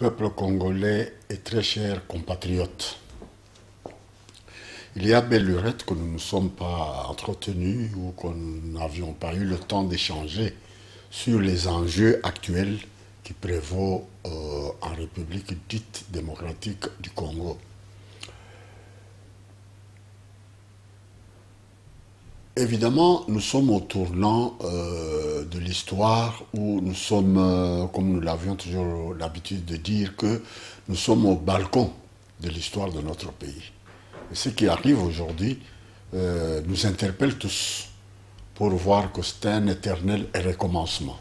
Peuple congolais et très chers compatriotes, il y a belle lurette que nous ne sommes pas entretenus ou que nous n'avions pas eu le temps d'échanger sur les enjeux actuels qui prévaut en République dite démocratique du Congo. Évidemment, nous sommes au tournant de l'histoire où nous sommes, comme nous l'avions toujours l'habitude de dire, que nous sommes au balcon de l'histoire de notre pays. Et ce qui arrive aujourd'hui nous interpelle tous pour voir que c'est un éternel recommencement.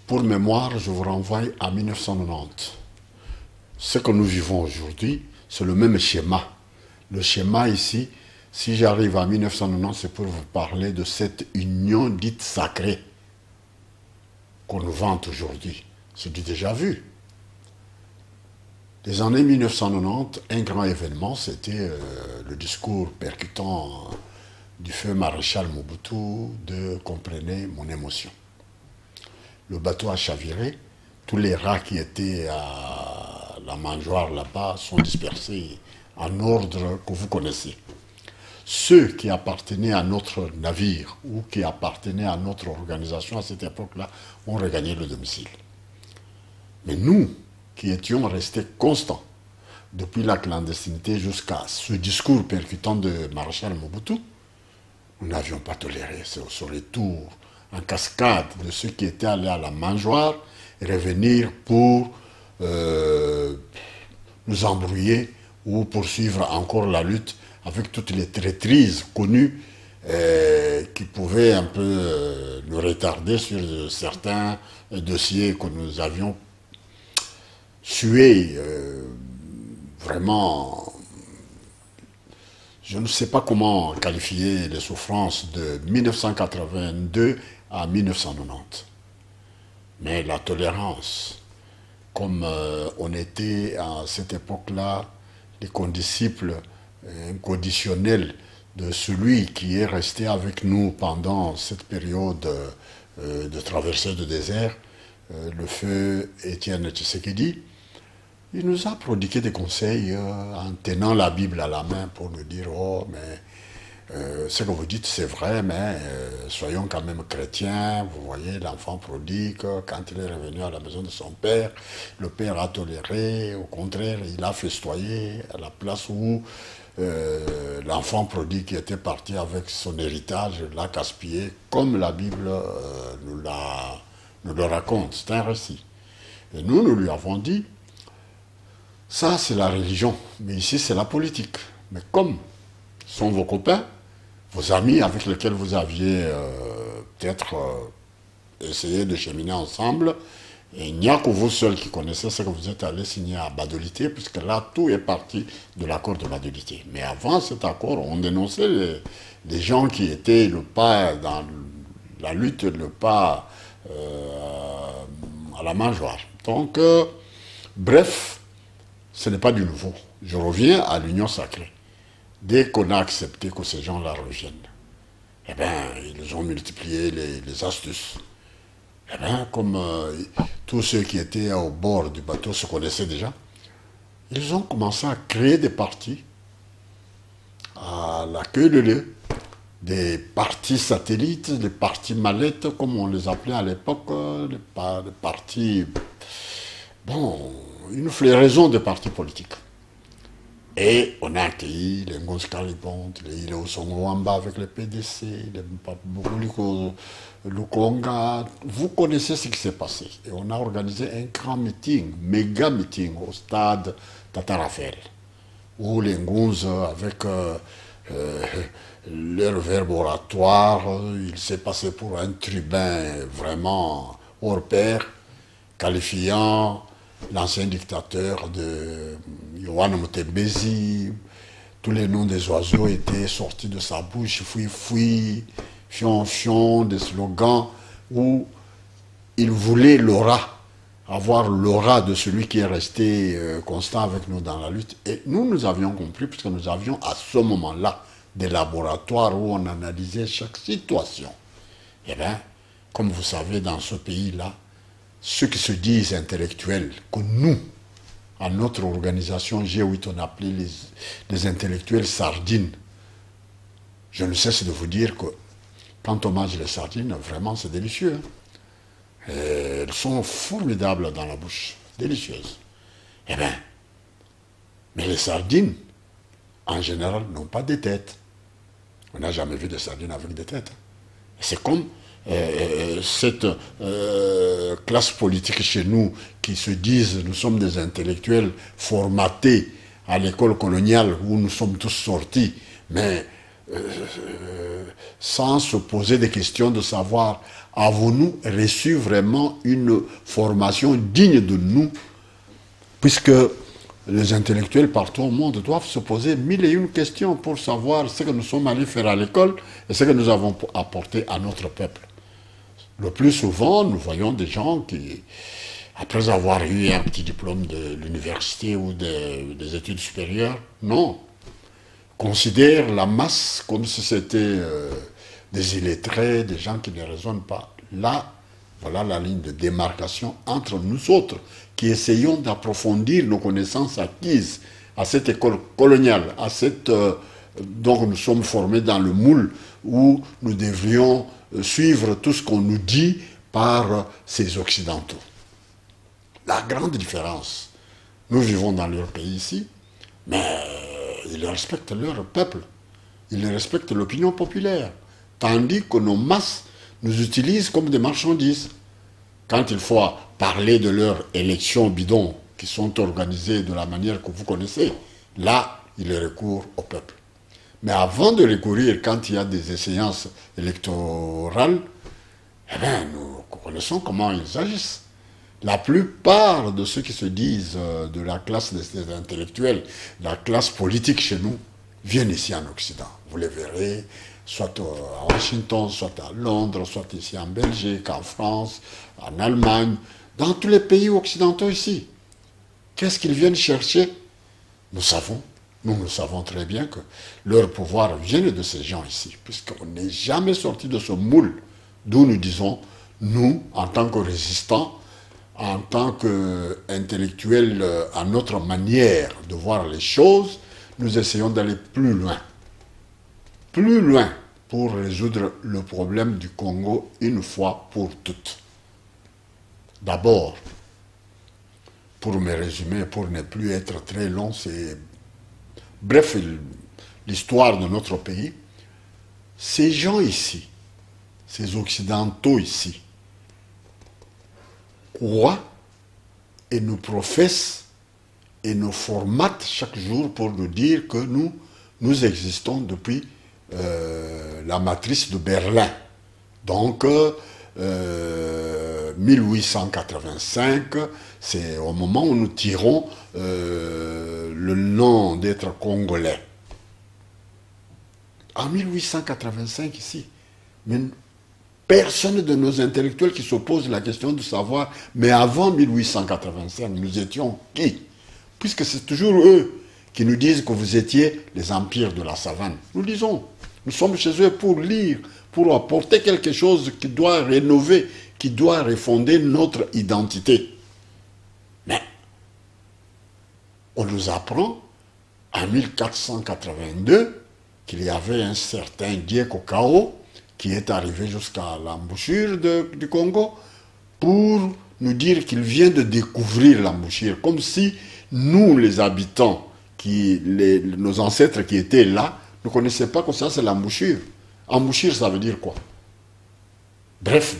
Pour mémoire, je vous renvoie à 1990. Ce que nous vivons aujourd'hui, c'est le même schéma. Le schéma ici, si j'arrive à 1990, c'est pour vous parler de cette union dite sacrée qu'on nous vante aujourd'hui. C'est du déjà vu. Les années 1990, un grand événement, c'était le discours percutant du feu maréchal Mobutu de « Comprenez mon émotion ». Le bateau a chaviré, tous les rats qui étaient à la mangeoire là-bas sont dispersés en ordre que vous connaissez. Ceux qui appartenaient à notre navire ou qui appartenaient à notre organisation à cette époque-là ont regagné le domicile. Mais nous, qui étions restés constants depuis la clandestinité jusqu'à ce discours percutant de Maréchal Mobutu, nous n'avions pas toléré ce retour en cascade de ceux qui étaient allés à la mangeoire et revenir pour nous embrouiller ou poursuivre encore la lutte avec toutes les traîtrises connues qui pouvaient un peu nous retarder sur certains dossiers que nous avions sués vraiment. Je ne sais pas comment qualifier les souffrances de 1982 à 1990. Mais la tolérance, comme on était à cette époque-là, les condisciples inconditionnels de celui qui est resté avec nous pendant cette période de traversée de désert, le feu Étienne Tshisekedi, il nous a prodigué des conseils en tenant la Bible à la main pour nous dire « Oh, mais ce que vous dites c'est vrai, mais soyons quand même chrétiens. Vous voyez, l'enfant prodigue, quand il est revenu à la maison de son père, le père a toléré, au contraire, il a festoyé à la place où l'enfant prodigue qui était parti avec son héritage l'a gaspillé, comme la Bible nous le raconte. C'est un récit. Et nous lui avons dit, ça, c'est la religion, mais ici, c'est la politique. Mais comme sont vos copains, vos amis avec lesquels vous aviez peut-être essayé de cheminer ensemble, et il n'y a que vous seuls qui connaissez ce que vous êtes allé signer à Badolité, puisque là, tout est parti de l'accord de Badolité. Mais avant cet accord, on dénonçait les gens qui étaient le pas dans la lutte, le pas à la mangeoire. Donc, bref, ce n'est pas du nouveau. Je reviens à l'union sacrée. Dès qu'on a accepté que ces gens-là reviennent, eh bien, ils ont multiplié les astuces. Eh bien, comme tous ceux qui étaient au bord du bateau se connaissaient déjà, ils ont commencé à créer des partis à la queue de leu, des partis satellites, des partis mallettes, comme on les appelait à l'époque, des partis, bon, une floraison de partis politiques. Et on a accueilli les Ngonzi Kalibonde, les Ileo Songwamba avec le PDC, les Mpabuliko Lukonga. Vous connaissez ce qui s'est passé. Et on a organisé un grand meeting, méga meeting au stade Tatarafel, où les Ngonzi, avec leur verbe oratoire, il s'est passé pour un tribun vraiment hors pair, qualifiant l'ancien dictateur de Yohann Mutembezi. Tous les noms des oiseaux étaient sortis de sa bouche, fouille fouille, fion fion, des slogans où il voulait l'aura, avoir l'aura de celui qui est resté constant avec nous dans la lutte. Et nous avions compris, puisque nous avions à ce moment-là des laboratoires où on analysait chaque situation. Eh bien, comme vous savez, dans ce pays-là, ceux qui se disent intellectuels, que nous, à notre organisation G8, on appelait les intellectuels sardines. Je ne cesse de vous dire que quand on mange les sardines, vraiment c'est délicieux. Et elles sont formidables dans la bouche, délicieuses. Eh bien, mais les sardines, en général, n'ont pas de têtes. On n'a jamais vu de sardines avec des têtes. C'est comme cette classe politique chez nous qui se disent nous sommes des intellectuels formatés à l'école coloniale où nous sommes tous sortis, mais sans se poser des questions de savoir avons-nous reçu vraiment une formation digne de nous, puisque les intellectuels partout au monde doivent se poser mille et une questions pour savoir ce que nous sommes allés faire à l'école et ce que nous avons apporté à notre peuple. Le plus souvent, nous voyons des gens qui, après avoir eu un petit diplôme de l'université ou des études supérieures, non, considèrent la masse comme si c'était des illettrés, des gens qui ne raisonnent pas. Là, voilà la ligne de démarcation entre nous autres, qui essayons d'approfondir nos connaissances acquises à cette école coloniale, à cette donc nous sommes formés dans le moule où nous devrions suivre tout ce qu'on nous dit par ces Occidentaux. La grande différence, nous vivons dans leur pays ici, mais ils respectent leur peuple, ils respectent l'opinion populaire, tandis que nos masses nous utilisent comme des marchandises. Quand il faut parler de leurs élections bidons qui sont organisées de la manière que vous connaissez, là, ils recourent au peuple. Mais avant de recourir, quand il y a des échéances électorales, eh bien, nous connaissons comment ils agissent. La plupart de ceux qui se disent de la classe des intellectuels, la classe politique chez nous, viennent ici en Occident. Vous les verrez, soit à Washington, soit à Londres, soit ici en Belgique, en France, en Allemagne, dans tous les pays occidentaux ici. Qu'est-ce qu'ils viennent chercher? Nous savons très bien que leur pouvoir vient de ces gens ici, puisqu'on n'est jamais sorti de ce moule d'où nous disons, nous, en tant que résistants, en tant qu'intellectuels à notre manière de voir les choses, nous essayons d'aller plus loin pour résoudre le problème du Congo une fois pour toutes. D'abord, pour me résumer, pour ne plus être très long, c'est bref l'histoire de notre pays. Ces gens ici, ces Occidentaux ici, croient et nous professent et nous formatent chaque jour pour nous dire que nous existons depuis la matrice de Berlin. Donc, 1885, c'est au moment où nous tirons le nom d'être congolais. En 1885 ici, mais personne de nos intellectuels qui se pose la question de savoir, mais avant 1885, nous étions qui? Puisque c'est toujours eux qui nous disent que vous étiez les empires de la savane. Nous disons, nous sommes chez eux pour lire, pour apporter quelque chose qui doit rénover, qui doit refonder notre identité. Mais on nous apprend en 1482 qu'il y avait un certain Diego Cao qui est arrivé jusqu'à l'embouchure du Congo pour nous dire qu'il vient de découvrir l'embouchure, comme si nous, les habitants, nos ancêtres qui étaient là, ne connaissaient pas que ça c'est l'embouchure. Embouchure, ça veut dire quoi? Bref,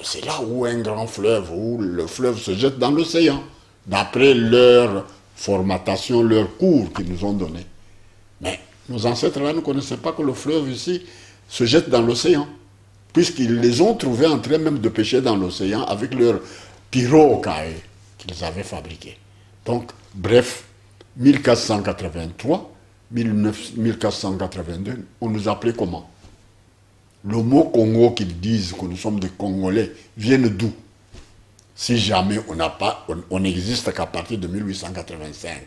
c'est là où un grand fleuve, où le fleuve se jette dans l'océan, d'après leur formatation, leur cours qu'ils nous ont donné. Mais nos ancêtres là ne connaissaient pas que le fleuve ici se jette dans l'océan, puisqu'ils les ont trouvés en train même de pêcher dans l'océan avec leur pirogue qu'ils avaient fabriqué. Donc, bref, 1483, 1482, on nous appelait comment? Le mot Congo qu'ils disent que nous sommes des Congolais viennent d'où? Si jamais on n'existe qu'à partir de 1885.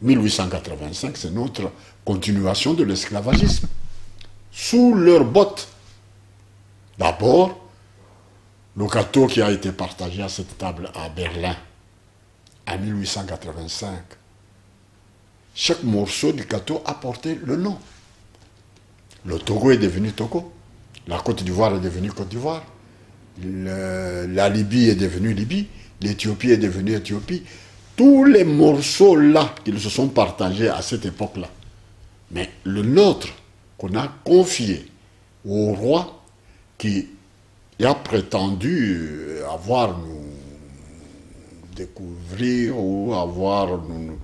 1885, c'est notre continuation de l'esclavagisme. Sous leurs bottes. D'abord, Le gâteau qui a été partagé à cette table à Berlin en 1885, chaque morceau du gâteau a porté le nom. Le Togo est devenu Togo. La Côte d'Ivoire est devenue Côte d'Ivoire. La Libye est devenue Libye. L'Éthiopie est devenue Éthiopie. Tous les morceaux là qu'ils se sont partagés à cette époque-là. Mais le nôtre, qu'on a confié au roi qui a prétendu avoir nous découvrir ou avoir nous,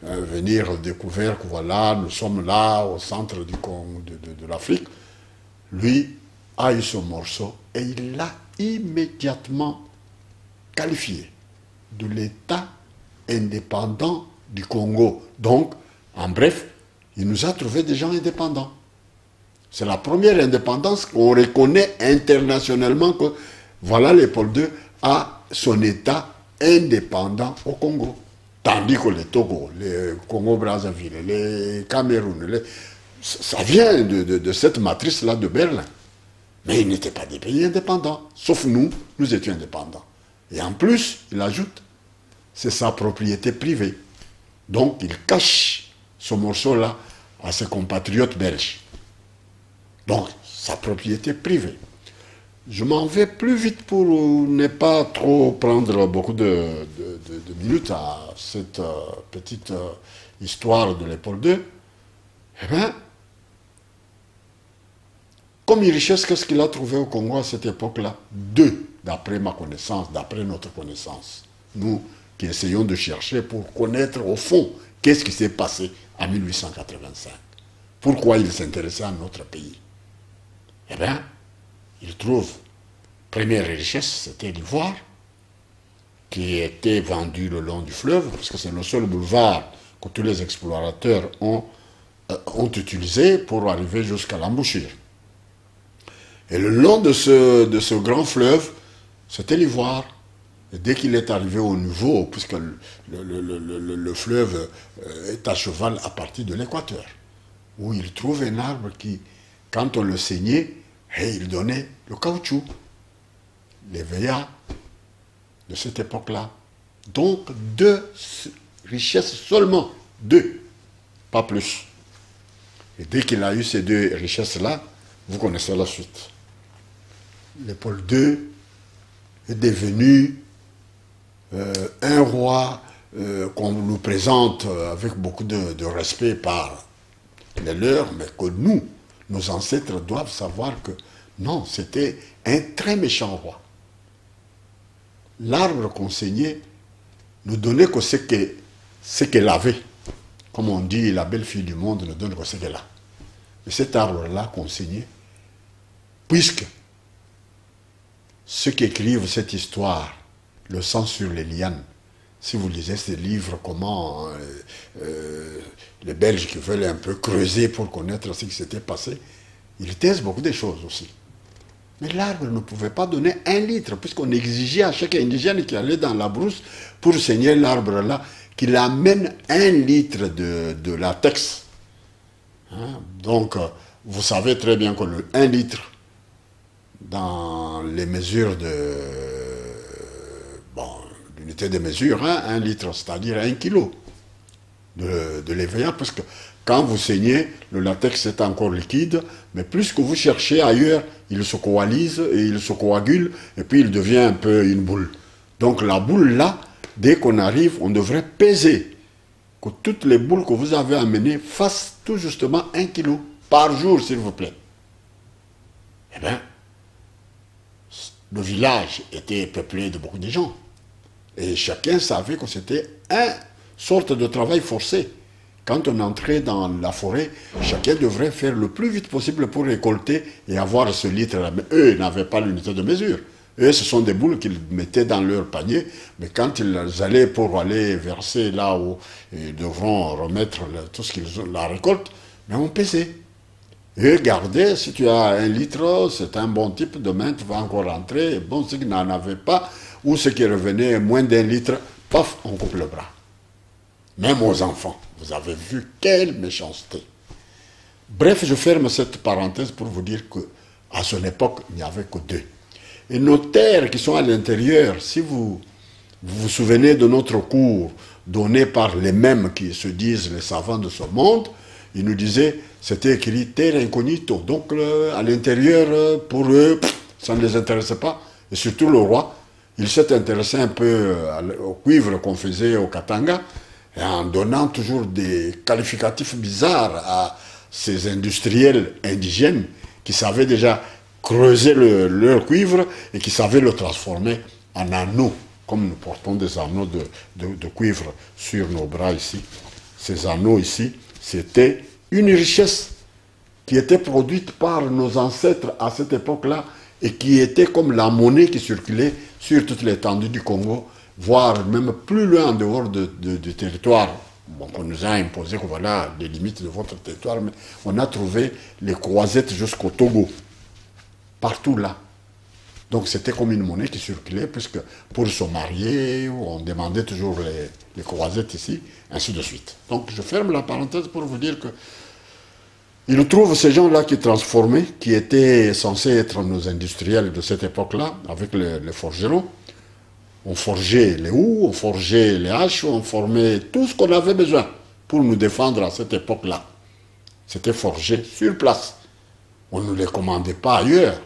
venir découvrir que voilà, nous sommes là au centre de l'Afrique, lui a eu ce morceau et il l'a immédiatement qualifié de l'État indépendant du Congo. Donc, en bref, il nous a trouvé des gens indépendants. C'est la première indépendance qu'on reconnaît internationalement que voilà, Léopold II a son État indépendant au Congo. Tandis que les Togo, les Congo-Brazzaville, les Cameroun, ça vient de cette matrice-là de Berlin. Mais ils n'étaient pas des pays indépendants. Sauf nous, nous étions indépendants. Et en plus, il ajoute, c'est sa propriété privée. Donc, il cache ce morceau-là à ses compatriotes belges. Donc, sa propriété privée. Je m'en vais plus vite pour ne pas trop prendre beaucoup de minutes à cette petite histoire de Léopold II. Eh bien, comme richesse, qu'est-ce qu'il a trouvé au Congo à cette époque-là? Deux, d'après ma connaissance, d'après notre connaissance. Nous qui essayons de chercher pour connaître au fond qu'est-ce qui s'est passé en 1885. Pourquoi il s'intéressait à notre pays? Eh bien, il trouve, première richesse, c'était l'ivoire, qui était vendu le long du fleuve, parce que c'est le seul boulevard que tous les explorateurs ont utilisé pour arriver jusqu'à l'embouchure. Et le long de ce grand fleuve, c'était l'ivoire. Et dès qu'il est arrivé au niveau, puisque le fleuve est à cheval à partir de l'équateur, où il trouve un arbre qui, quand on le saignait, il donnait le caoutchouc, les veillas de cette époque-là. Donc, deux richesses seulement, deux, pas plus. Et dès qu'il a eu ces deux richesses-là, vous connaissez la suite. Léopold II est devenu un roi qu'on nous présente avec beaucoup de respect par les leurs, mais que nous, nos ancêtres doivent savoir que non, c'était un très méchant roi. L'arbre qu'on saignait ne donnait que ce qu'elle avait. Comme on dit, la belle fille du monde ne donne que ce qu'elle a. Et cet arbre-là qu'on saignait, puisque ceux qui écrivent cette histoire, le sang sur les lianes, si vous lisez ces livres, comment les Belges qui veulent un peu creuser pour connaître ce qui s'était passé, ils taisent beaucoup de choses aussi. Mais l'arbre ne pouvait pas donner 1 litre, puisqu'on exigeait à chaque indigène qui allait dans la brousse pour saigner l'arbre-là, qu'il amène 1 litre de latex. Hein? Donc, vous savez très bien que le 1 litre, dans les mesures l'unité de mesure, hein, 1 litre, c'est-à-dire 1 kilo de l'éveillant, parce que quand vous saignez, le latex est encore liquide, mais plus que vous cherchez ailleurs, il se coalise et il se coagule, et puis il devient un peu une boule. Donc la boule là, dès qu'on arrive, on devrait peser que toutes les boules que vous avez amenées fassent tout justement 1 kilo par jour, s'il vous plaît. Eh bien, le village était peuplé de beaucoup de gens. Et chacun savait que c'était une sorte de travail forcé. Quand on entrait dans la forêt, chacun devrait faire le plus vite possible pour récolter et avoir ce litre-là. Mais eux n'avaient pas l'unité de mesure. Eux, ce sont des boules qu'ils mettaient dans leur panier. Mais quand ils allaient pour aller verser là où ils devront remettre tout ce qu'ils ont, la récolte, mais on pesait. Et regardez, si tu as 1 litre, c'est un bon type, demain tu vas encore rentrer. Bon, ceux qui n'en avaient pas, ou ceux qui revenaient moins d'1 litre, paf, on coupe le bras. Même aux enfants. Vous avez vu quelle méchanceté. Bref, je ferme cette parenthèse pour vous dire qu'à son époque, il n'y avait que deux. Et nos terres qui sont à l'intérieur, si vous vous souvenez de notre cours donné par les mêmes qui se disent les savants de ce monde, ils nous disaient, c'était écrit terre incognito. Donc à l'intérieur, pour eux, ça ne les intéressait pas. Et surtout le roi, il s'est intéressé un peu au cuivre qu'on faisait au Katanga, et en donnant toujours des qualificatifs bizarres à ces industriels indigènes qui savaient déjà creuser leur cuivre et qui savaient le transformer en anneaux, comme nous portons des anneaux de cuivre sur nos bras ici. Ces anneaux ici, c'était une richesse qui était produite par nos ancêtres à cette époque-là et qui était comme la monnaie qui circulait sur toute l'étendue du Congo, voire même plus loin en dehors du territoire. Bon, on nous a imposé que voilà les limites de votre territoire, mais on a trouvé les croisettes jusqu'au Togo, partout là. Donc c'était comme une monnaie qui circulait, puisque pour se marier, on demandait toujours les croisettes ici, ainsi de suite. Donc je ferme la parenthèse pour vous dire que il trouve ces gens-là qui transformaient, qui étaient censés être nos industriels de cette époque-là, avec les forgerons. On forgeait les houes, on forgeait les haches, on formait tout ce qu'on avait besoin pour nous défendre à cette époque-là. C'était forgé sur place. On ne les commandait pas ailleurs.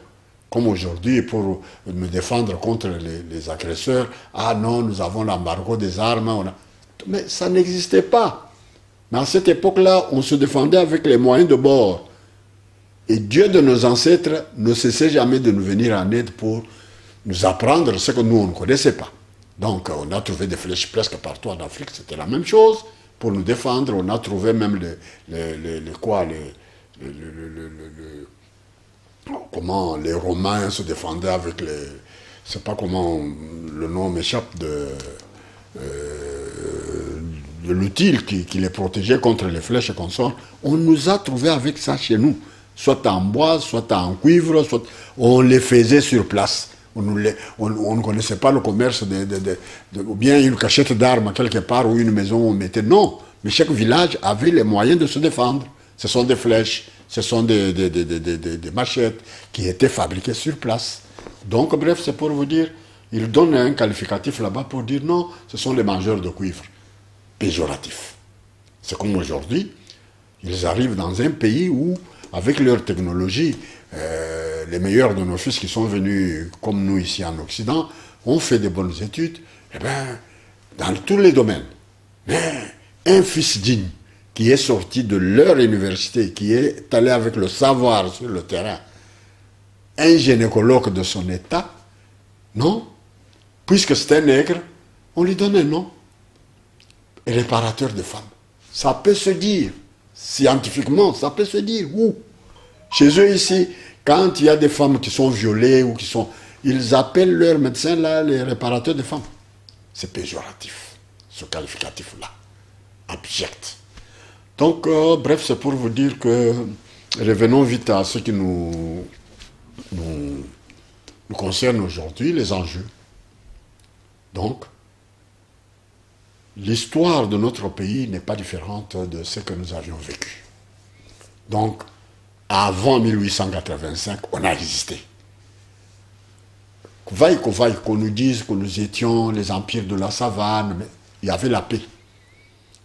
Comme aujourd'hui, pour me défendre contre les agresseurs, ah non, nous avons l'embargo des armes. Mais ça n'existait pas. Mais à cette époque-là, on se défendait avec les moyens de bord. Et Dieu de nos ancêtres ne cessait jamais de nous venir en aide pour nous apprendre ce que nous, on ne connaissait pas. Donc, on a trouvé des flèches presque partout en Afrique, c'était la même chose. Pour nous défendre, on a trouvé même comment les Romains se défendaient avec les... Je ne sais pas comment le nom m'échappe de l'outil qui les protégeait contre les flèches et consorts. On nous a trouvé avec ça chez nous. Soit en bois, soit en cuivre, soit... on les faisait sur place. On ne connaissait pas le commerce ou bien une cachette d'armes quelque part ou une maison où on mettait. Non, mais chaque village avait les moyens de se défendre. Ce sont des flèches, ce sont des machettes qui étaient fabriquées sur place. Donc, bref, c'est pour vous dire, il donne un qualificatif là-bas pour dire non, ce sont les mangeurs de cuivre. Péjoratif. C'est comme aujourd'hui, ils arrivent dans un pays où, avec leur technologie, les meilleurs de nos fils qui sont venus, comme nous ici en Occident, ont fait de bonnes études, eh bien, dans tous les domaines. Mais un fils digne, qui est sorti de leur université, qui est allé avec le savoir sur le terrain, un gynécologue de son état, non, puisque c'est un nègre, on lui donne un nom. Réparateur de femmes. Ça peut se dire, scientifiquement, ça peut se dire. Où? Chez eux ici, quand il y a des femmes qui sont violées ou qui sont... Ils appellent leurs médecins là les réparateurs de femmes. C'est péjoratif, ce qualificatif-là. Abject. Donc, bref, c'est pour vous dire que revenons vite à ce qui nous concerne aujourd'hui, les enjeux. Donc, l'histoire de notre pays n'est pas différente de ce que nous avions vécu. Donc, avant 1885, on a résisté. Vaille qu'on nous dise que nous étions les empires de la savane, mais il y avait la paix.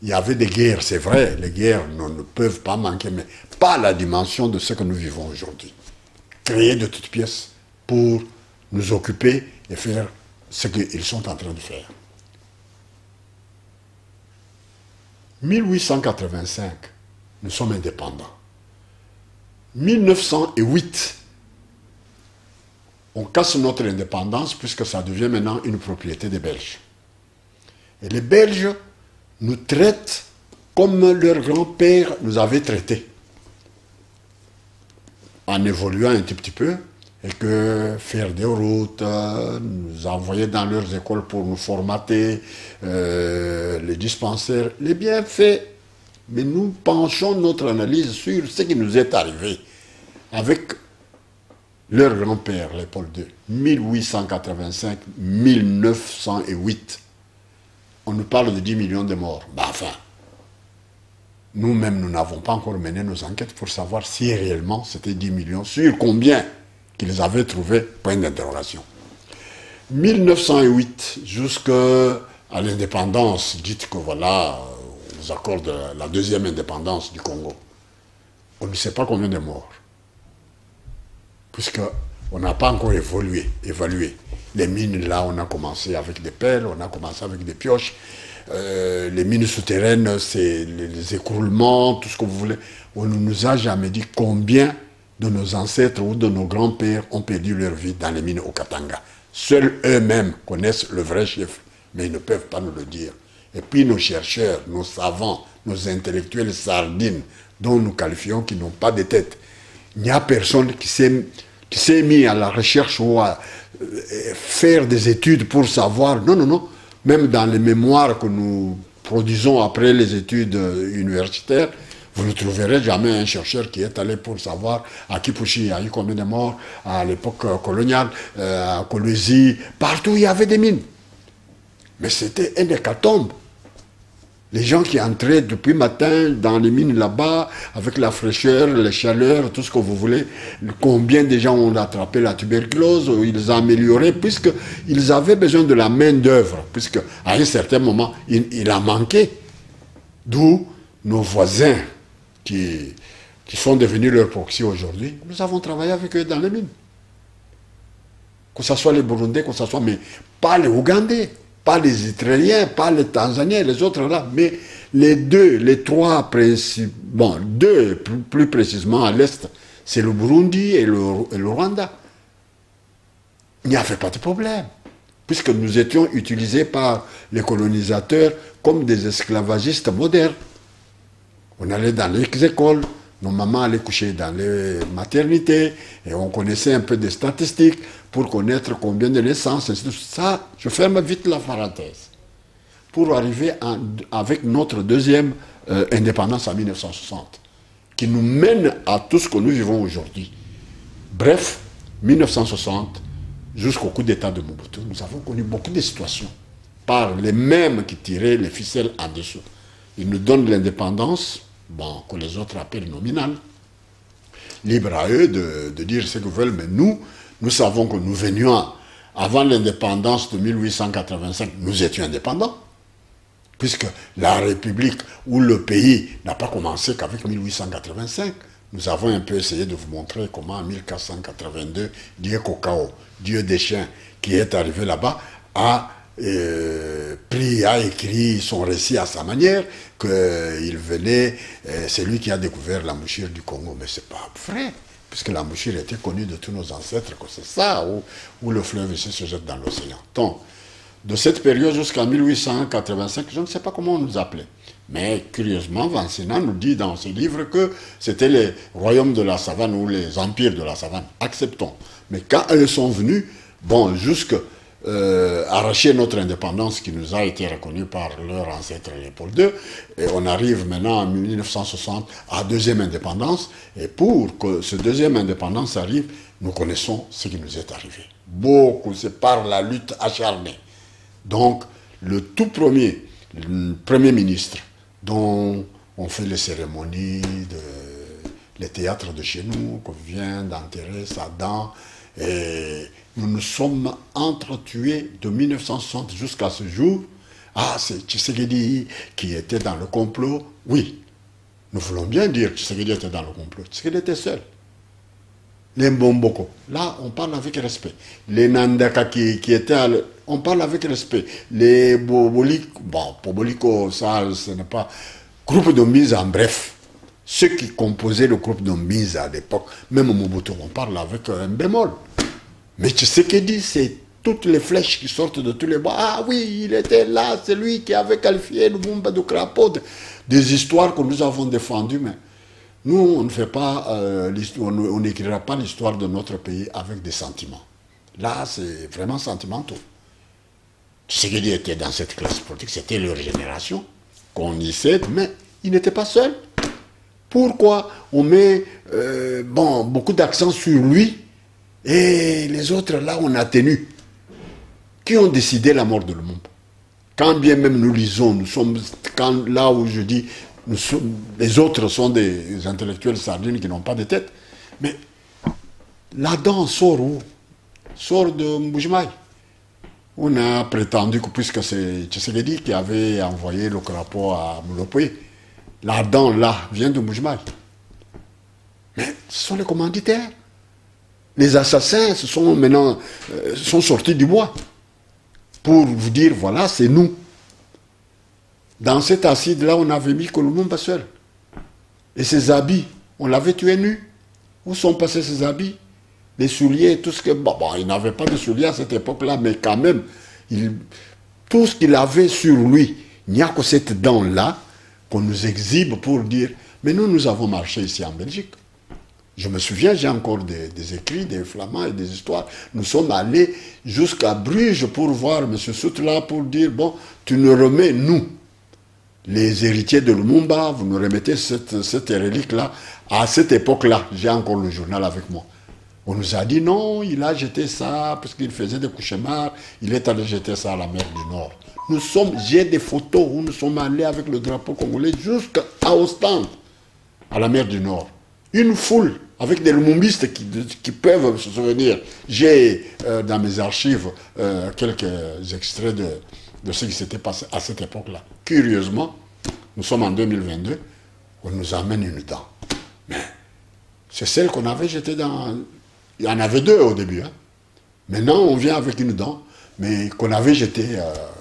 Il y avait des guerres, c'est vrai, les guerres ne peuvent pas manquer, mais pas la dimension de ce que nous vivons aujourd'hui. Créer de toutes pièces pour nous occuper et faire ce qu'ils sont en train de faire. 1885, nous sommes indépendants. 1908, on casse notre indépendance puisque ça devient maintenant une propriété des Belges. Et les Belges nous traitent comme leurs grands-pères nous avaient traités, en évoluant un tout petit peu, et que faire des routes, nous envoyer dans leurs écoles pour nous formater, les dispensaires, les bienfaits. Mais nous penchons notre analyse sur ce qui nous est arrivé avec leur grand-père, Léopold II, 1885-1908. On nous parle de 10 millions de morts. Ben enfin, nous-mêmes, nous n'avons pas encore mené nos enquêtes pour savoir si réellement c'était 10 millions. Sur combien? qu'ils avaient trouvé, point d'interrogation. 1908 jusqu'à l'indépendance, dites que voilà, aux accords de la deuxième indépendance du Congo, on ne sait pas combien de morts, puisqu'on n'a pas encore évalué. Les mines, là, on a commencé avec des pelles, on a commencé avec des pioches. Les mines souterraines, c'est les écroulements, tout ce que vous voulez. On ne nous a jamais dit combien de nos ancêtres ou de nos grands-pères ont perdu leur vie dans les mines au Katanga. Seuls eux-mêmes connaissent le vrai chiffre, mais ils ne peuvent pas nous le dire. Et puis nos chercheurs, nos savants, nos intellectuels sardines, dont nous qualifions qui n'ont pas de tête. Il n'y a personne qui s'est mis à la recherche ou à faire des études pour savoir. Non, non, non. Même dans les mémoires que nous produisons après les études universitaires, vous ne trouverez jamais un chercheur qui est allé pour savoir à Kipushi il y a eu combien de morts, à l'époque coloniale, à Kolwezi, partout il y avait des mines. Mais c'était un hécatombe. Les gens qui entraient depuis matin dans les mines là-bas, avec la fraîcheur, la chaleur, tout ce que vous voulez, combien de gens ont attrapé la tuberculose, ils ont amélioré, puisqu'ils avaient besoin de la main-d'œuvre, puisqu'à un certain moment, il a manqué. D'où nos voisins qui sont devenus leurs proxys aujourd'hui, nous avons travaillé avec eux dans les mines. Que ce soit les Burundais, que ce soit, mais pas les Ougandais. Pas les Israéliens, pas les Tanzaniens, les autres là, mais les trois principaux, bon, deux plus précisément à l'est, c'est le Burundi et le Rwanda. Il n'y avait pas de problème, puisque nous étions utilisés par les colonisateurs comme des esclavagistes modernes. On allait dans les écoles, nos mamans allaient coucher dans les maternités, et on connaissait un peu des statistiques pour connaître combien de naissances. Ça, je ferme vite la parenthèse. Pour arriver avec notre deuxième indépendance en 1960, qui nous mène à tout ce que nous vivons aujourd'hui. Bref, 1960, jusqu'au coup d'État de Mobutu, nous avons connu beaucoup de situations par les mêmes qui tiraient les ficelles en dessous. Ils nous donnent l'indépendance, bon, que les autres appellent nominale. Libre à eux de dire ce qu'ils veulent, mais nous savons que nous venions, avant l'indépendance de 1885, nous étions indépendants, puisque la République ou le pays n'a pas commencé qu'avec 1885. Nous avons un peu essayé de vous montrer comment en 1482, Dieu Kokao, Dieu des chiens, qui est arrivé là-bas, a écrit son récit à sa manière, qu'il venait, c'est lui qui a découvert la mouchure du Congo. Mais c'est pas vrai, puisque la mouchure était connue de tous nos ancêtres, que c'est ça, où le fleuve ici se jette dans l'océan. Donc, de cette période jusqu'à 1885, je ne sais pas comment on nous appelait. Mais curieusement, Vansina nous dit dans ses livres que c'était les royaumes de la savane ou les empires de la savane. Acceptons. Mais quand eux sont venus, bon, jusqu'à arracher notre indépendance qui nous a été reconnue par leur ancêtre Léopold II, et on arrive maintenant en 1960 à deuxième indépendance, et pour que ce deuxième indépendance arrive, nous connaissons ce qui nous est arrivé. Beaucoup, c'est par la lutte acharnée. Donc, le tout premier, le premier ministre, dont on fait les cérémonies, les théâtres de chez nous, qu'on vient d'enterrer Saddam, et nous nous sommes entretués de 1960 jusqu'à ce jour. Ah, c'est Tshisekedi qui était dans le complot. Oui, nous voulons bien dire que Tshisekedi était dans le complot. Tshisekedi était seul. Les Mbomboko, là, on parle avec respect. Les Nandaka qui étaient on parle avec respect. Les Boboliko, bon, Boboliko, ça, ce n'est pas... Groupe de mise en bref. Ceux qui composaient le groupe de mise à l'époque, même au Mobutu, on parle avec un bémol. Mais Tshisekedi, c'est toutes les flèches qui sortent de tous les bois. Ah oui, il était là, c'est lui qui avait qualifié le Mumba de crapaud. Des histoires que nous avons défendues, mais nous, on ne fait pas, on n'écrira pas l'histoire de notre pays avec des sentiments. Là, c'est vraiment sentimental. Tshisekedi était dans cette classe politique, c'était leur génération, qu'on y sait, mais il n'était pas seul. Pourquoi on met beaucoup d'accent sur lui et les autres, là, on atténue? Qui ont décidé la mort de Lumumba? Quand bien même nous lisons, nous sommes, là où je dis, les autres sont des intellectuels sardines qui n'ont pas de tête. Mais La dent sort où? Sort de Mbujimaï. On a prétendu que puisque c'est Tshisekedi qui avait envoyé le rapport à Moulopoué, la dent là vient de Mbujimaï. Mais ce sont les commanditaires. Les assassins sont sortis du bois pour vous dire, voilà, c'est nous. Dans cet acide-là, on avait mis Kolumumba seul. Et ses habits, on l'avait tué nu. Où sont passés ses habits? Les souliers, tout ce que... Bon, il n'avait pas de souliers à cette époque-là, mais quand même, tout ce qu'il avait sur lui, il n'y a que cette dent-là qu'on nous exhibe pour dire, mais nous avons marché ici en Belgique. Je me souviens, j'ai encore des écrits, des flamands et des histoires. Nous sommes allés jusqu'à Bruges pour voir M. Soutla pour dire, bon, tu nous remets, nous, les héritiers de Lumumba, vous nous remettez cette relique-là. À cette époque-là, j'ai encore le journal avec moi. On nous a dit, non, il a jeté ça parce qu'il faisait des cauchemars, il est allé jeter ça à la mer du Nord. J'ai des photos où nous sommes allés avec le drapeau congolais jusqu'à Ostende, à la mer du Nord. Une foule avec des lumumbistes qui peuvent se souvenir. J'ai dans mes archives quelques extraits de ce qui s'était passé à cette époque-là. Curieusement, nous sommes en 2022, on nous amène une dent. Mais c'est celle qu'on avait jetée dans... Il y en avait deux au début. Hein. Maintenant, on vient avec une dent, mais qu'on avait jetée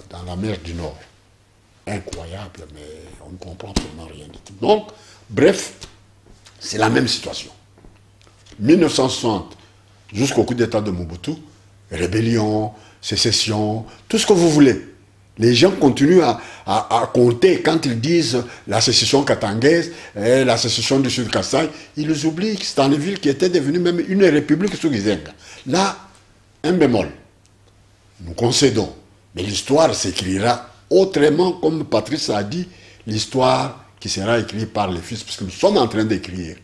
dans la mer du Nord. Incroyable, mais on ne comprend absolument rien du tout. Donc, bref, c'est la même situation. 1960, jusqu'au coup d'État de Mobutu, rébellion, sécession, tout ce que vous voulez. Les gens continuent à compter quand ils disent la sécession katangaise, la sécession du Sud Kasaï. Ils oublient que c'est une ville qui était devenue même une république sous Gizenga. Là, un bémol. Nous concédons. Mais l'histoire s'écrira autrement, comme Patrice a dit, l'histoire qui sera écrite par les fils, puisque nous sommes en train d'écrire.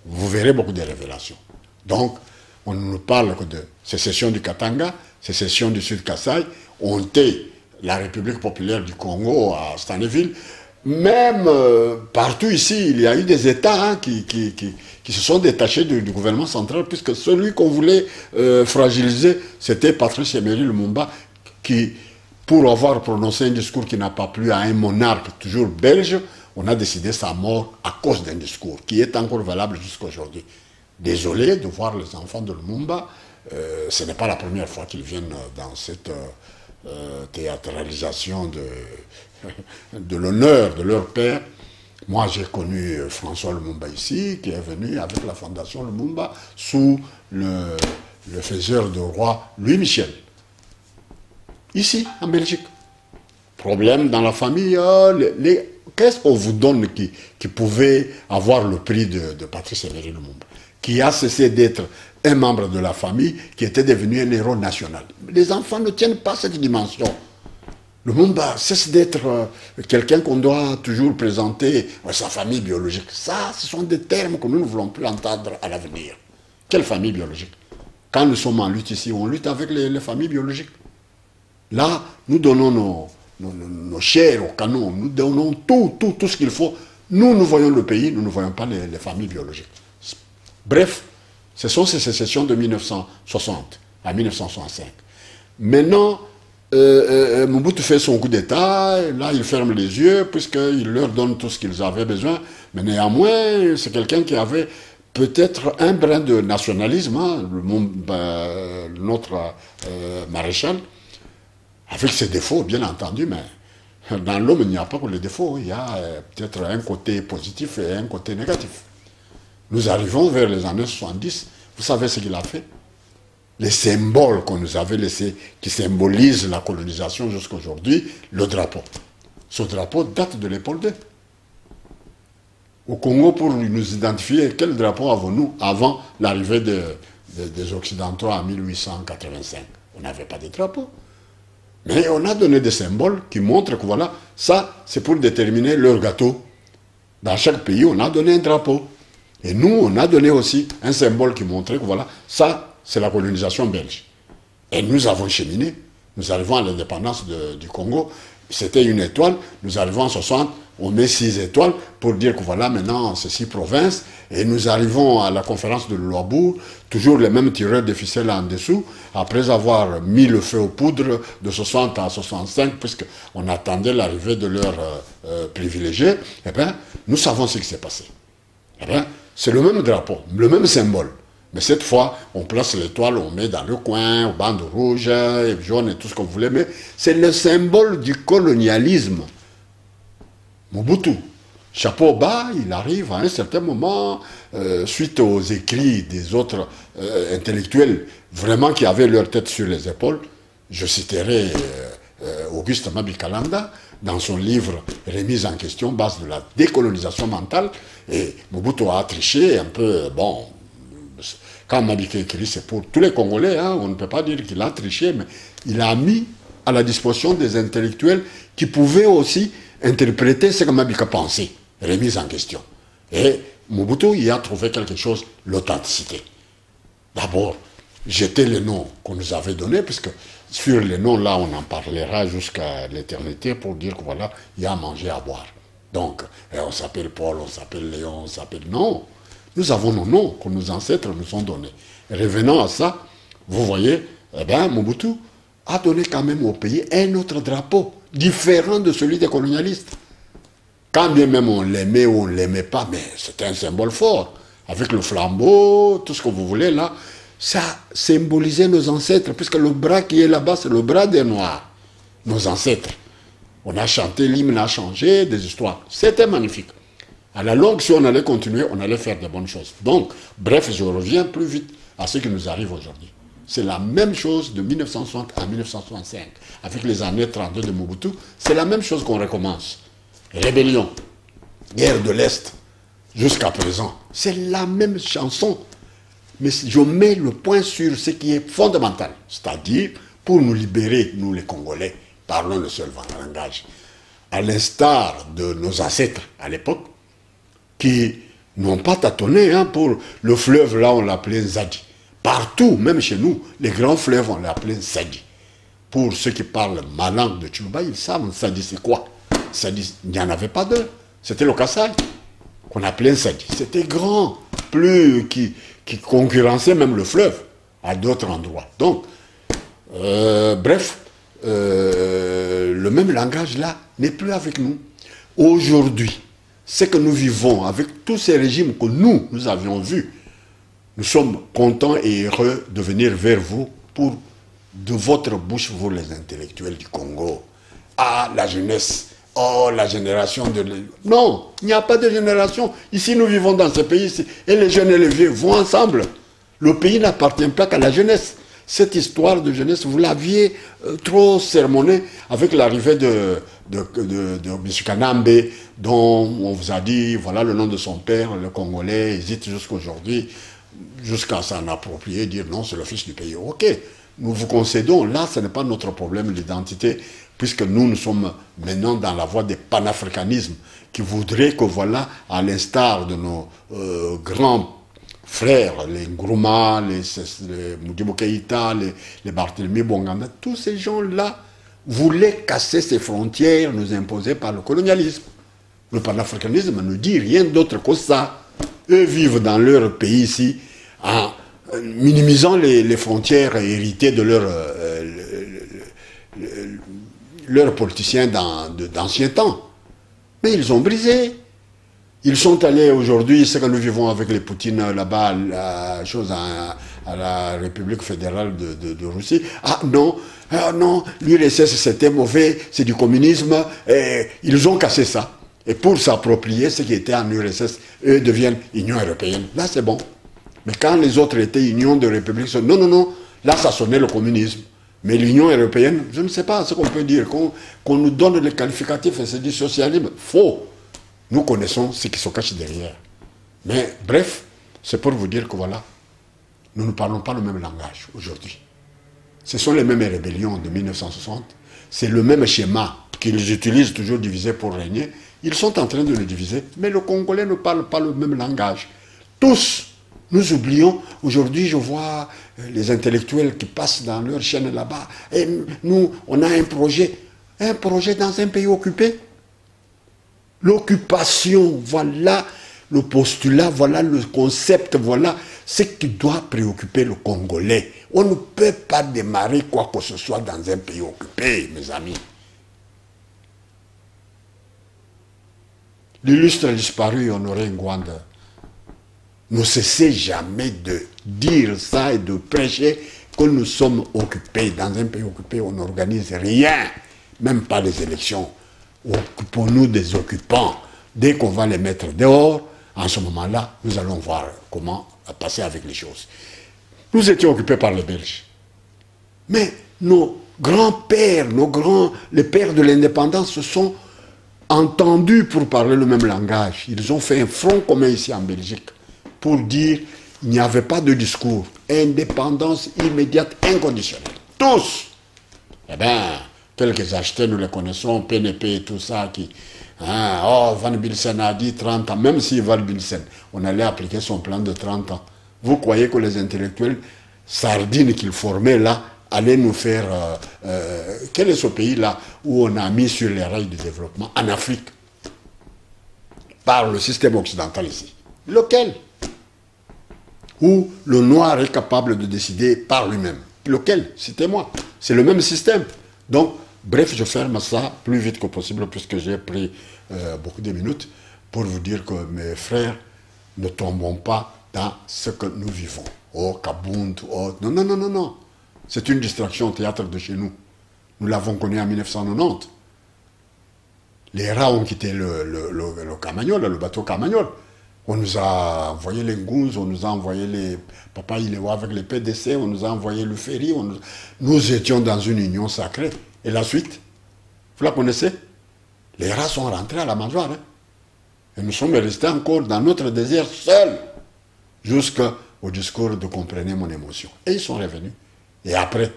Vous verrez beaucoup de révélations. Donc, on ne nous parle que de sécession du Katanga, sécession du Sud Kasaï, honté la République populaire du Congo à Stanleyville. Même partout ici, il y a eu des États hein, qui se sont détachés du gouvernement central, puisque celui qu'on voulait fragiliser, c'était Patrice Emery Lumumba, qui, pour avoir prononcé un discours qui n'a pas plu à un monarque toujours belge, on a décidé sa mort à cause d'un discours qui est encore valable jusqu'à aujourd'hui. Désolé de voir les enfants de Lumumba, ce n'est pas la première fois qu'ils viennent dans cette théâtralisation de l'honneur de leur père. Moi, j'ai connu François Lumumba ici, qui est venu avec la fondation Lumumba sous le faiseur de roi Louis Michel. Ici, en Belgique. Problème dans la famille, qu'est-ce qu'on vous donne qui pouvait avoir le prix de Patrice Emery Lumumba, qui a cessé d'être un membre de la famille, qui était devenu un héros national. Les enfants ne tiennent pas cette dimension. Lumumba cesse d'être quelqu'un qu'on doit toujours présenter, sa famille biologique. Ça, ce sont des termes que nous ne voulons plus entendre à l'avenir. Quelle famille biologique? Quand nous sommes en lutte ici, on lutte avec les familles biologiques. Là, nous donnons nos chairs au canon, nous donnons tout ce qu'il faut. Nous voyons le pays, nous ne voyons pas les familles biologiques. Bref, ce sont ces sécessions de 1960 à 1965. Maintenant, Mobutu fait son coup d'État, là il ferme les yeux puisqu'il leur donne tout ce qu'ils avaient besoin, mais néanmoins, c'est quelqu'un qui avait peut-être un brin de nationalisme, hein, notre maréchal, avec ses défauts, bien entendu, mais dans l'homme, il n'y a pas que les défauts, il y a peut-être un côté positif et un côté négatif. Nous arrivons vers les années 70, vous savez ce qu'il a fait? Les symboles qu'on nous avait laissés, qui symbolisent la colonisation jusqu'à aujourd'hui, le drapeau. Ce drapeau date de l'époque 2. Au Congo, pour nous identifier, quel drapeau avons-nous avant l'arrivée des Occidentaux en 1885? On n'avait pas de drapeau. Mais on a donné des symboles qui montrent que voilà, ça, c'est pour déterminer leur gâteau. Dans chaque pays, on a donné un drapeau. Et nous, on a donné aussi un symbole qui montrait que voilà, ça, c'est la colonisation belge. Et nous avons cheminé. Nous arrivons à l'indépendance du Congo. C'était une étoile. Nous arrivons en 60. on met 6 étoiles pour dire que voilà, maintenant, c'est 6 provinces, et nous arrivons à la conférence de Louabourg, toujours les mêmes tireurs de ficelle en dessous, après avoir mis le feu aux poudres de 60 à 65, puisqu'on attendait l'arrivée de leurs privilégiés, eh bien, nous savons ce qui s'est passé. Eh bien, c'est le même drapeau, le même symbole. Mais cette fois, on place l'étoile, on met dans le coin, bandes rouges, et jaunes et tout ce qu'on voulait, mais c'est le symbole du colonialisme. Mobutu, chapeau bas, il arrive à un certain moment, suite aux écrits des autres intellectuels, vraiment qui avaient leur tête sur les épaules. Je citerai Auguste Mabikalanda, dans son livre « Remise en question, base de la décolonisation mentale », et Mobutu a triché un peu, bon, quand Mabika écrit, c'est pour tous les Congolais, hein, on ne peut pas dire qu'il a triché, mais il a mis à la disposition des intellectuels qui pouvaient aussi interpréter ce que Mabika pensait, remise en question. Et Mobutu y a trouvé quelque chose, l'authenticité. D'abord, jeter les noms qu'on nous avait donnés, puisque sur les noms, là, on en parlera jusqu'à l'éternité pour dire que voilà, il y a à manger, à boire. Donc, on s'appelle Paul, on s'appelle Léon, on s'appelle... Non, nous avons nos noms que nos ancêtres nous ont donnés. Revenons à ça, vous voyez, eh bien, Mobutu a donné quand même au pays un autre drapeau, différent de celui des colonialistes. Quand bien même on l'aimait ou on ne l'aimait pas, mais c'était un symbole fort. Avec le flambeau, tout ce que vous voulez là, ça symbolisait nos ancêtres, puisque le bras qui est là-bas, c'est le bras des Noirs, nos ancêtres. On a chanté, l'hymne a changé, des histoires. C'était magnifique. À la longue, si on allait continuer, on allait faire de bonnes choses. Donc, bref, je reviens plus vite à ce qui nous arrive aujourd'hui. C'est la même chose de 1960 à 1965. Avec les années 32 de Mobutu, c'est la même chose qu'on recommence. Rébellion, guerre de l'Est, jusqu'à présent. C'est la même chanson. Mais je mets le point sur ce qui est fondamental. C'est-à-dire, pour nous libérer, nous les Congolais, parlons le seul langage. À l'instar de nos ancêtres à l'époque, qui n'ont pas tâtonné hein, pour le fleuve, là on l'appelait Nzadi. Partout, même chez nous, les grands fleuves on l'appelait Nzadi. Pour ceux qui parlent ma langue de Tchouba, ils savent Nzadi c'est quoi. Nzadi, il n'y en avait pas deux. C'était le Kassai qu'on appelait Nzadi. C'était grand, plus qui concurrençait même le fleuve à d'autres endroits. Donc, bref, le même langage là n'est plus avec nous. Aujourd'hui, ce que nous vivons avec tous ces régimes que nous avions vus, nous sommes contents et heureux de venir vers vous pour, de votre bouche, vous les intellectuels du Congo. Ah, la jeunesse, oh, la génération de... Non, il n'y a pas de génération. Ici, nous vivons dans ce pays, et les jeunes et les vieux vont ensemble. Le pays n'appartient pas qu'à la jeunesse. Cette histoire de jeunesse, vous l'aviez trop sermonnée avec l'arrivée de M. Kanambe, dont on vous a dit, voilà le nom de son père, le Congolais, hésite jusqu'aujourd'hui, jusqu'à s'en approprier, dire non, c'est le fils du pays. Ok, nous vous concédons, là, ce n'est pas notre problème, l'identité, puisque nous sommes maintenant dans la voie des panafricanismes, qui voudraient que, voilà, à l'instar de nos grands frères, les Nkrumah, les Modibo Keïta, les Barthélemy Bonganda, tous ces gens-là voulaient casser ces frontières nous imposées par le colonialisme. Le panafricanisme ne dit rien d'autre que ça. Eux vivent dans leur pays ici en minimisant les frontières héritées de leurs politiciens d'anciens temps. Mais ils ont brisé. Ils sont allés aujourd'hui, ce que nous vivons avec les Poutines là-bas, à la République fédérale de Russie. Ah non, l'URSS c'était mauvais, c'est du communisme. Et ils ont cassé ça. Et pour s'approprier ce qui était en URSS, eux deviennent Union européenne. Là c'est bon. Mais quand les autres étaient Union de République, non, là ça sonnait le communisme. Mais l'Union européenne, je ne sais pas ce qu'on peut dire, qu'on nous donne les qualificatifs et c'est du socialisme. Faux. Nous connaissons ce qui se cache derrière. Mais bref, c'est pour vous dire que voilà, nous ne parlons pas le même langage aujourd'hui. Ce sont les mêmes rébellions de 1960. C'est le même schéma qu'ils utilisent toujours diviser pour régner. Ils sont en train de le diviser, mais le Congolais ne parle pas le même langage. Tous, nous oublions. Aujourd'hui, je vois les intellectuels qui passent dans leur chaîne là-bas. Et nous, on a un projet dans un pays occupé. L'occupation, voilà le postulat, voilà le concept, voilà ce qui doit préoccuper le Congolais. On ne peut pas démarrer quoi que ce soit dans un pays occupé, mes amis. L'illustre disparu Honoré Ngwanda ne cessait jamais de dire ça et de prêcher que nous sommes occupés. Dans un pays occupé, on n'organise rien, même pas les élections. Occupons-nous des occupants. Dès qu'on va les mettre dehors, en ce moment-là, nous allons voir comment passer avec les choses. Nous étions occupés par les Belges. Mais nos grands-pères, les pères de l'indépendance se sont entendus pour parler le même langage. Ils ont fait un front commun ici en Belgique pour dire qu'il n'y avait pas de discours. Indépendance immédiate, inconditionnelle. Tous. Eh bien, quelques achetés, nous les connaissons, PNP et tout ça, qui... Hein, oh, Van Bilsen a dit 30 ans, même si Van Bilsen, on allait appliquer son plan de 30 ans. Vous croyez que les intellectuels sardines qu'il formait là, allaient nous faire... quel est ce pays-là où on a mis sur les rails du développement? En Afrique. Par le système occidental ici. Lequel? Où le noir est capable de décider par lui-même. Lequel? Citez-moi. C'est le même système. Donc, bref, je ferme ça plus vite que possible puisque j'ai pris beaucoup de minutes pour vous dire que mes frères, ne tombons pas dans ce que nous vivons. Oh, Kabound, oh... Non, non, non, non, non. C'est une distraction au théâtre de chez nous. Nous l'avons connu en 1990. Les rats ont quitté le Camagnol, le bateau Camagnol. On nous a envoyé les Ngouz, on nous a envoyé les Papa Ilewa avec les PDC, on nous a envoyé le ferry. Nous étions dans une union sacrée. Et la suite, vous la connaissez? Les rats sont rentrés à la mangeoire. Hein? Et nous sommes restés encore dans notre désert seuls, jusqu'au discours de Comprenez mon émotion. Et ils sont revenus. Et après,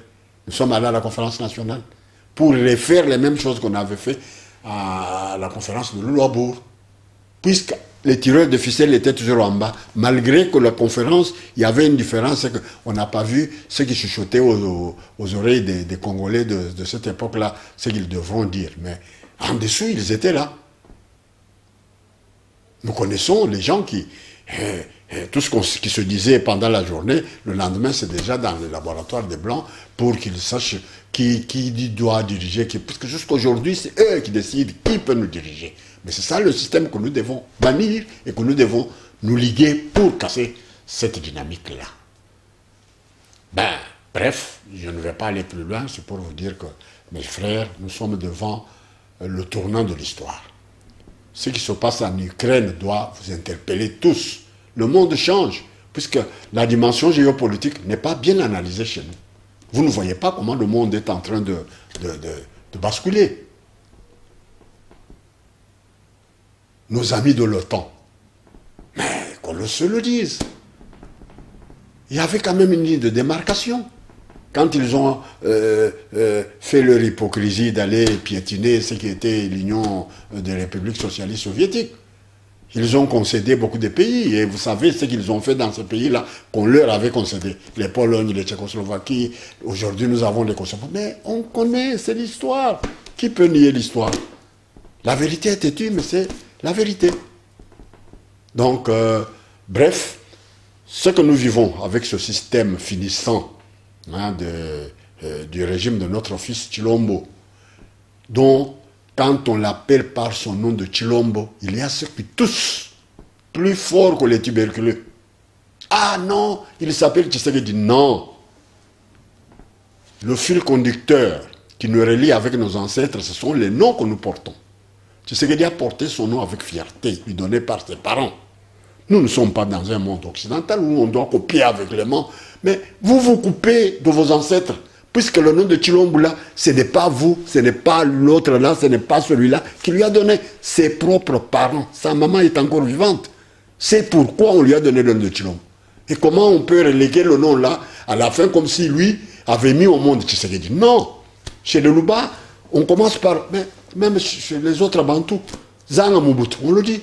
nous sommes allés à la conférence nationale pour refaire les mêmes choses qu'on avait fait à la conférence de Louloabourg. Puisque les tireurs de ficelle étaient toujours en bas, malgré que la conférence, il y avait une différence, c'est qu'on n'a pas vu ce qui chuchotait aux oreilles des Congolais de cette époque-là, ce qu'ils devront dire. Mais en dessous, ils étaient là. Nous connaissons les gens qui... tout ce qui se disait pendant la journée, le lendemain, c'est déjà dans le laboratoire des Blancs pour qu'ils sachent qui doit diriger. Parce que jusqu'aujourd'hui, c'est eux qui décident qui peut nous diriger. Mais c'est ça le système que nous devons bannir et que nous devons nous liguer pour casser cette dynamique-là. Ben, bref, je ne vais pas aller plus loin, c'est pour vous dire que, mes frères, nous sommes devant le tournant de l'histoire. Ce qui se passe en Ukraine doit vous interpeller tous. Le monde change, puisque la dimension géopolitique n'est pas bien analysée chez nous. Vous ne voyez pas comment le monde est en train de basculer. Nos amis de l'OTAN, mais qu'on se le dise, il y avait quand même une ligne de démarcation. Quand ils ont fait leur hypocrisie d'aller piétiner ce qui était l'Union des républiques socialistes soviétiques, ils ont concédé beaucoup de pays, et vous savez ce qu'ils ont fait dans ces pays-là, qu'on leur avait concédé. Les Polonnes, les Tchécoslovaquies, aujourd'hui nous avons les Kosovo. Mais on connaît, c'est l'histoire. Qui peut nier l'histoire? La vérité est têtue, mais c'est la vérité. Donc, bref, ce que nous vivons avec ce système finissant hein, du régime de notre fils Chilombo, dont, quand on l'appelle par son nom de Chilombo, il y a ceux qui toussent plus fort que les tuberculeux. Ah non, il s'appelle Tshisekedi. Non. Le fil conducteur qui nous relie avec nos ancêtres, ce sont les noms que nous portons. Tshisekedi a porté son nom avec fierté, lui donné par ses parents. Nous ne sommes pas dans un monde occidental où on doit copier avec les mains, mais vous vous coupez de vos ancêtres, puisque le nom de Chilombo là, ce n'est pas vous, ce n'est pas l'autre là, ce n'est pas celui-là qui lui a donné ses propres parents. Sa maman est encore vivante. C'est pourquoi on lui a donné le nom de Chilombo. Et comment on peut reléguer le nom là, à la fin, comme si lui avait mis au monde Tshisekedi? Non. Chez les Luba, on commence par... Mais même chez les autres Bantous, Zanga Mobutu, on le dit.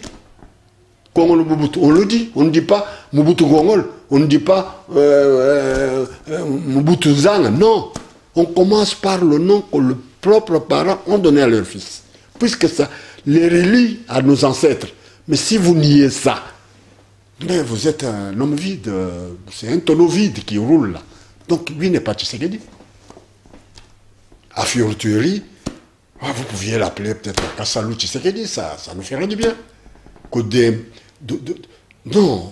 Kongolo Mobutu, on le dit. On ne dit pas Mobutu Kongol, on ne dit pas Mobutu Zanga. Non. On commence par le nom que les propres parents ont donné à leur fils. Puisque ça, les relie à nos ancêtres. Mais si vous niez ça, mais vous êtes un homme vide, c'est un tonneau vide qui roule là. Donc lui n'est pas Tshisekedi. A Fiorturi, vous pouviez l'appeler peut-être Kassalou Tshisekedi, ça nous ferait du bien. Non,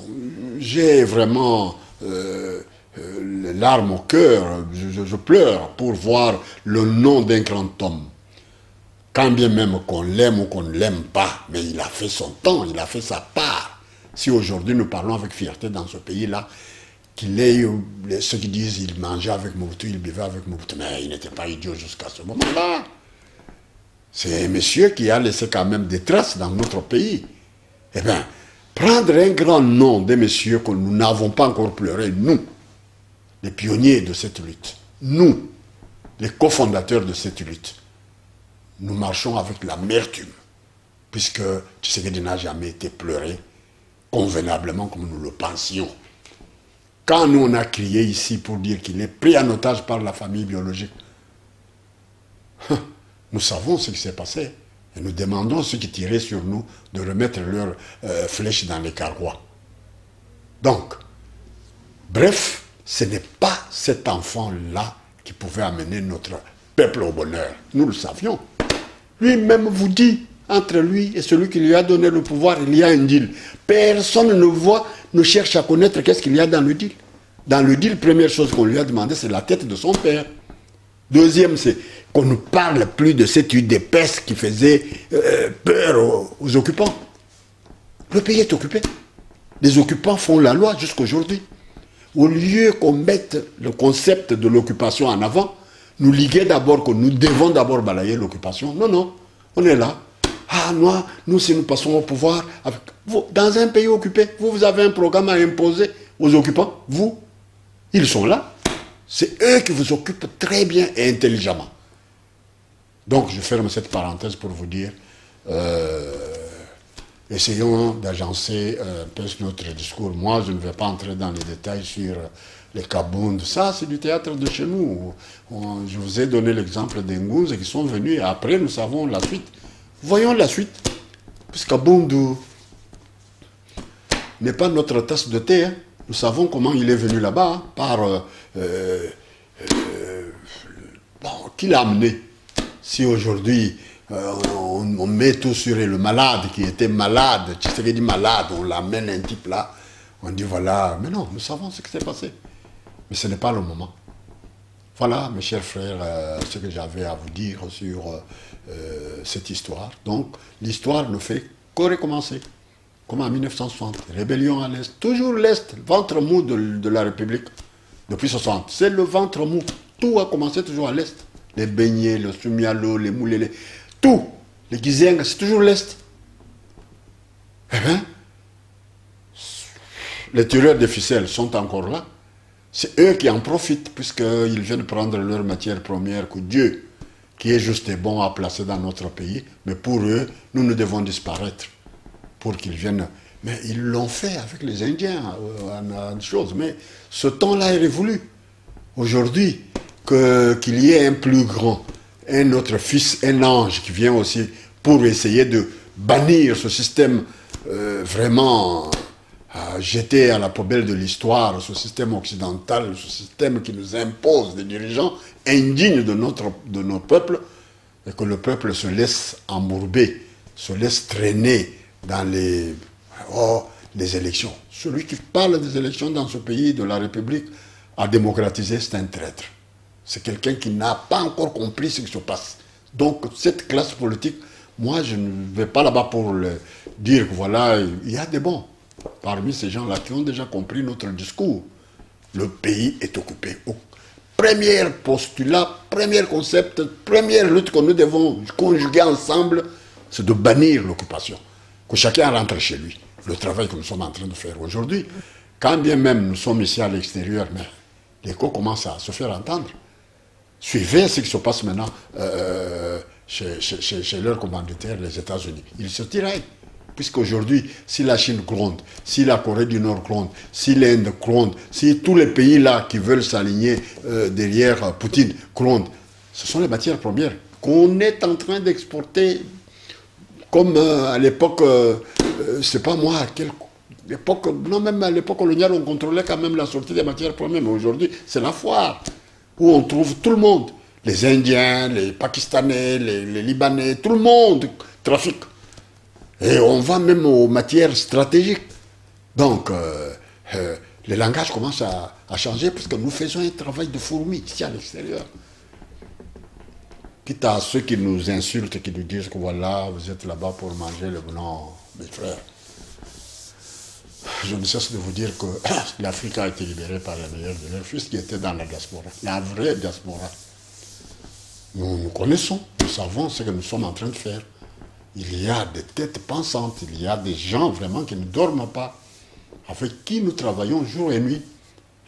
j'ai vraiment les larmes au cœur, je pleure pour voir le nom d'un grand homme. Quand bien même qu'on l'aime ou qu'on ne l'aime pas, mais il a fait son temps, il a fait sa part. Si aujourd'hui nous parlons avec fierté dans ce pays-là, qu'il ait ceux qui disent qu'il mangeait avec Mobutu, il buvait avec Mobutu, mais il n'était pas idiot jusqu'à ce moment-là. C'est un monsieur qui a laissé quand même des traces dans notre pays. Eh bien, prendre un grand nom des messieurs que nous n'avons pas encore pleuré, nous, les pionniers de cette lutte, nous, les cofondateurs de cette lutte, nous marchons avec l'amertume, puisque Tshisekedi n'a jamais été pleuré convenablement comme nous le pensions. Quand nous on a crié ici pour dire qu'il est pris en otage par la famille biologique, nous savons ce qui s'est passé. Et nous demandons ceux qui tiraient sur nous de remettre leurs flèches dans les carquois. Donc, bref, ce n'est pas cet enfant-là qui pouvait amener notre peuple au bonheur. Nous le savions. Lui-même vous dit, entre lui et celui qui lui a donné le pouvoir, il y a un deal. Personne ne voit, ne cherche à connaître qu'est-ce qu'il y a dans le deal. Dans le deal, première chose qu'on lui a demandé, c'est la tête de son père. Deuxième, c'est qu'on ne parle plus de cette UDPS qui faisait peur aux occupants. Le pays est occupé. Les occupants font la loi jusqu'aujourd'hui. Au lieu qu'on mette le concept de l'occupation en avant, nous liguer d'abord que nous devons d'abord balayer l'occupation. Non, non, on est là. Ah, nous, si nous passons au pouvoir, avec vous, dans un pays occupé, vous avez un programme à imposer aux occupants. Vous, ils sont là. C'est eux qui vous occupent très bien et intelligemment. Donc, je ferme cette parenthèse pour vous dire, essayons d'agencer un peu notre discours. Moi, je ne vais pas entrer dans les détails sur les Kabound. Ça, c'est du théâtre de chez nous. Je vous ai donné l'exemple des Ngouz qui sont venus et après, nous savons la suite. Voyons la suite. Puisque Kabound n'est pas notre tasse de thé. Hein. Nous savons comment il est venu là-bas, hein, par... qui l'a amené. Si aujourd'hui, on met tout sur le malade qui était malade, Tshisekedi malade, on l'amène un type là, on dit voilà, mais non, nous savons ce qui s'est passé. Mais ce n'est pas le moment. Voilà, mes chers frères, ce que j'avais à vous dire sur cette histoire. Donc, l'histoire ne fait que recommencer. Comme en 1960, rébellion à l'Est. Toujours l'Est, le ventre mou de la République. Depuis 60, c'est le ventre mou. Tout a commencé toujours à l'Est. Les beignets, le sumialo, les moulés, tout. Les gizengas, c'est toujours l'Est. Eh bien, les tireurs de ficelles sont encore là. C'est eux qui en profitent, puisqu'ils viennent prendre leur matière première que Dieu, qui est juste et bon, a placé dans notre pays. Mais pour eux, nous devons disparaître pour qu'ils viennent. Mais ils l'ont fait avec les Indiens, en chose. Mais ce temps-là est révolu. Aujourd'hui, qu'il y ait un plus grand, un autre fils, un ange qui vient aussi pour essayer de bannir ce système vraiment jeté à la poubelle de l'histoire, ce système occidental, ce système qui nous impose des dirigeants indignes de nos peuples, et que le peuple se laisse embourber, se laisse traîner dans les élections. Celui qui parle des élections dans ce pays, de la République, à démocratiser, c'est un traître. C'est quelqu'un qui n'a pas encore compris ce qui se passe. Donc, cette classe politique, moi, je ne vais pas là-bas pour dire que voilà, il y a des bons. Parmi ces gens-là qui ont déjà compris notre discours, le pays est occupé. Premier postulat, premier concept, première lutte que nous devons conjuguer ensemble, c'est de bannir l'occupation. Que chacun rentre chez lui. Le travail que nous sommes en train de faire aujourd'hui, quand bien même nous sommes ici à l'extérieur, mais l'écho commence à se faire entendre. Suivez ce qui se passe maintenant chez leurs commanditaires, les États-Unis. Ils se tiraillent. Puisqu'aujourd'hui, si la Chine gronde, si la Corée du Nord gronde, si l'Inde gronde, si tous les pays là qui veulent s'aligner derrière Poutine grondent, ce sont les matières premières qu'on est en train d'exporter Comme à l'époque, c'est pas moi, à quelle époque, non, même à l'époque coloniale, on contrôlait quand même la sortie des matières premières, mais aujourd'hui, c'est la foire, où on trouve tout le monde. Les Indiens, les Pakistanais, les Libanais, tout le monde trafique. Et on va même aux matières stratégiques. Donc, le langage commence à changer parce que nous faisons un travail de fourmi ici à l'extérieur. Quitte à ceux qui nous insultent, qui nous disent que voilà, vous êtes là-bas pour manger le non, mes frères. Je ne cesse de vous dire que l'Afrique a été libérée par les meilleurs de leurs fils qui étaient dans la diaspora, la vraie diaspora. Nous connaissons, nous savons ce que nous sommes en train de faire. Il y a des têtes pensantes, il y a des gens vraiment qui ne dorment pas, avec qui nous travaillons jour et nuit.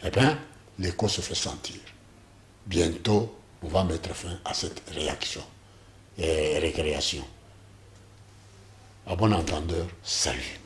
Eh bien, l'écho se fait sentir. Bientôt, on va mettre fin à cette réaction et récréation. À bon entendeur, salut.